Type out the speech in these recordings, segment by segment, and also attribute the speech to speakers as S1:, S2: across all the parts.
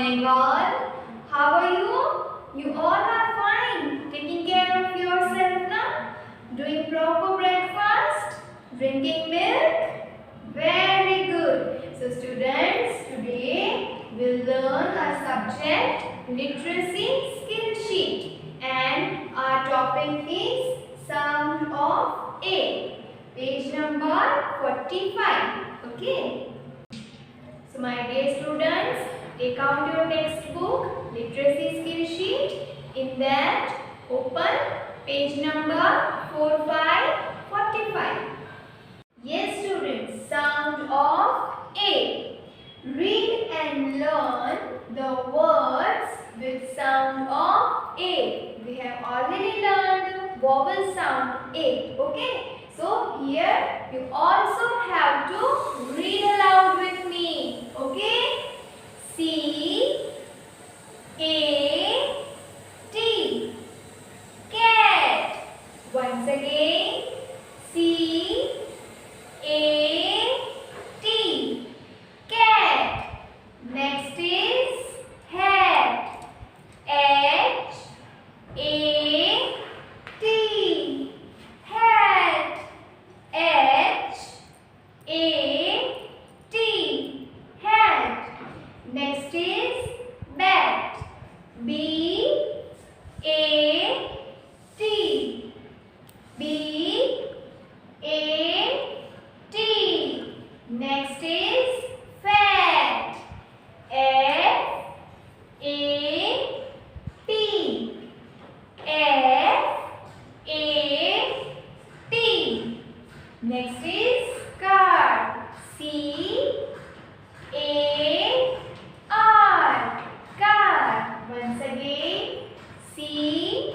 S1: morning all. How are you? You all are fine. Taking care of yourself now? Doing proper breakfast? Drinking milk? Very good. So students, today we'll learn our subject literacy skill sheet and our topic is sound of A. Page number 45. Okay. So my dear students, take out your textbook, literacy skill sheet. In that, open page number 45. Yes students, sound of A. Read and learn the words with sound of A. We have already learned vowel sound A. Okay. So here you also have to read aloud with me. Okay. C A T, cat. Once again, C A T, cat. Next is hat. H A T, hat. H A T, hat. Next is bat. B A T, B A T. Next is fat. F A T, F A T. Next is car. C A R, car. Once again, C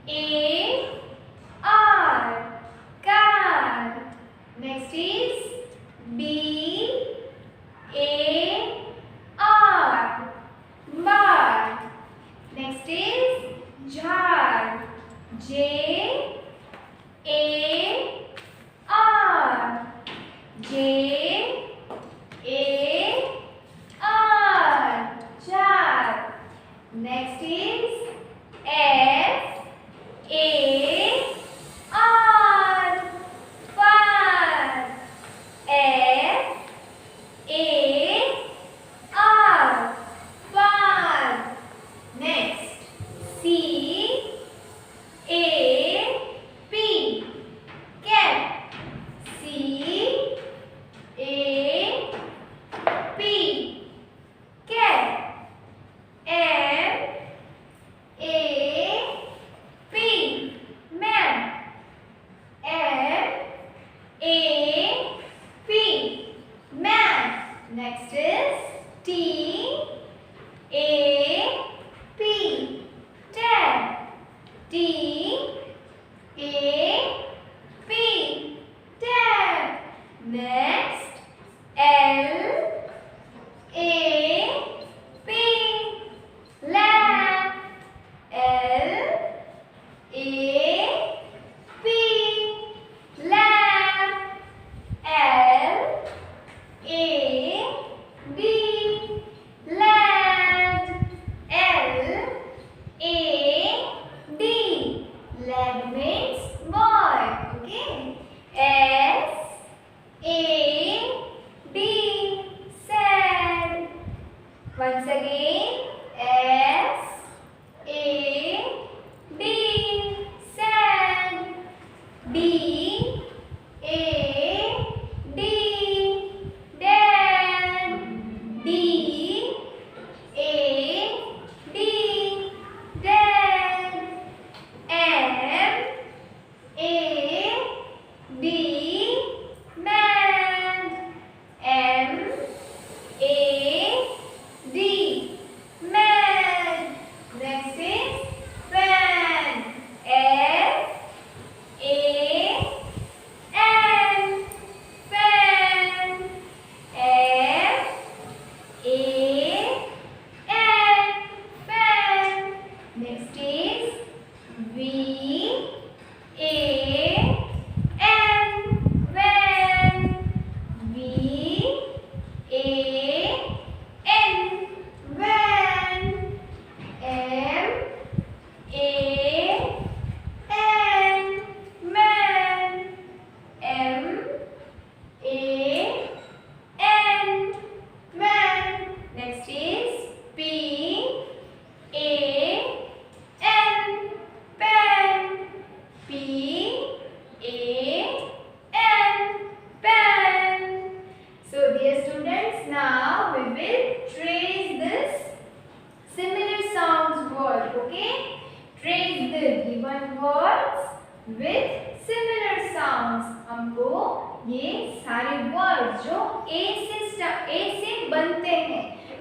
S1: A R, car. Next is B A R, bar. Next is jar. J A R, J A R, jar. Next is F A R, far. F A R, far. Next, C A P, cap. C A P, cap. M A P, map. M A P, map. Next is T A P, tap. T A P, tap. Next, L A P, lamp. L A P, lamp. L A D, land.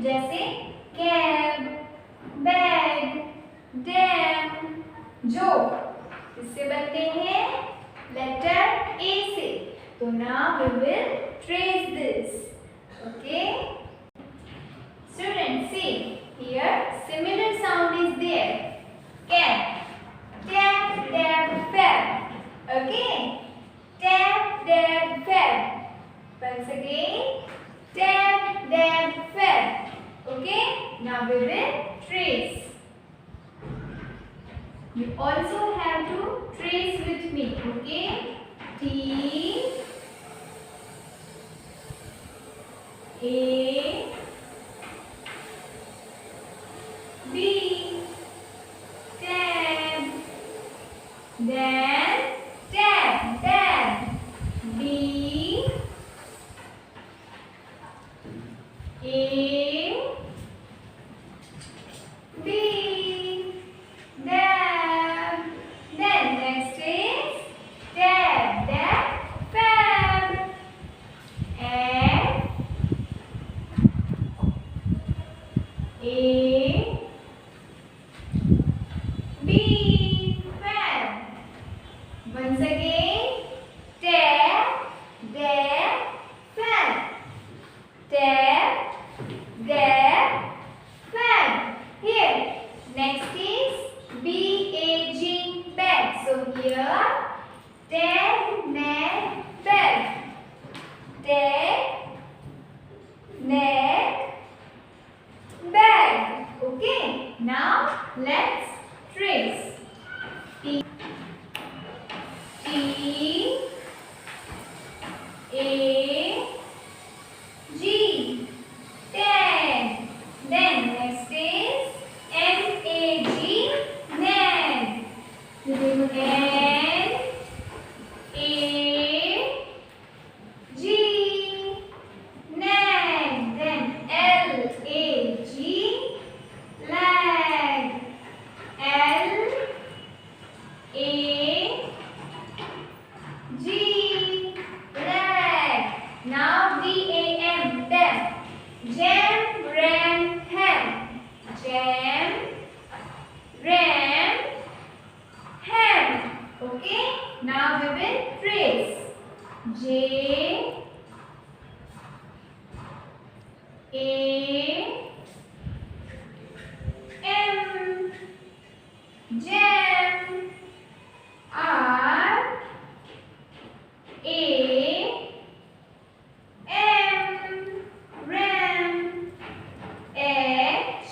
S1: जैसे cab, bag, dam, जो इससे बनते हैं letter A से। तो now we will trace this. Okay? Students, see here similar sound is there. Cap, tap, tap, fab. Okay? Tap, tap, fab. Once again, tap, tap, fab. Okay? Now we will trace. You also have to trace with me. Okay? T A B tab, then tab, tab, B A B dab, then next is dab, dab, fab, and A B fab. Once again, tab, dab, fab, tab, dab, fab. Here, next is B-A-G, bag. So here, tag, nag, bag, tag, nag, bag. Okay, now let's trace. T A G, tag. Then next is N-A-G, nag. N-A-G, nag. Then L-A-G, lag. L-A-G, lag. Now D-A-M, dam. Jam, ram, ham. Jam, ram, ham. Okay? Now we will trace. J A M, jam. R A M, ram. H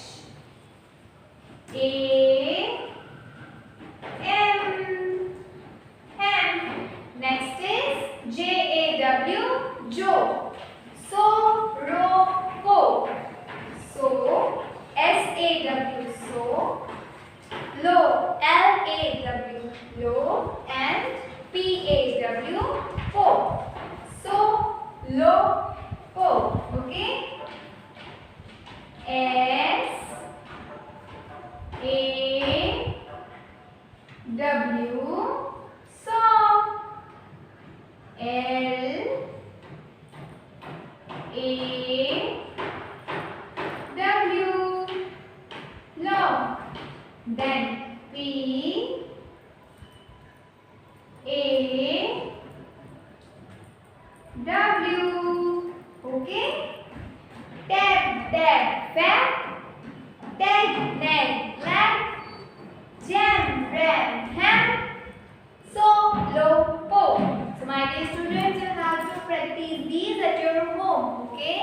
S1: A M, ham. Next is J-A-W, joe. So, ro, ko. So, S-A-W, so. Low, L-A-W, low. And P-A-W, po. So, low, po. Okay? S A W, so. L A W, low. Then P A W. Okay? Tap, tap, fab. Tag, nag, lag. Jam, ram, ham. So, low, po. So, my dear students, you have to practice these at your home. Okay?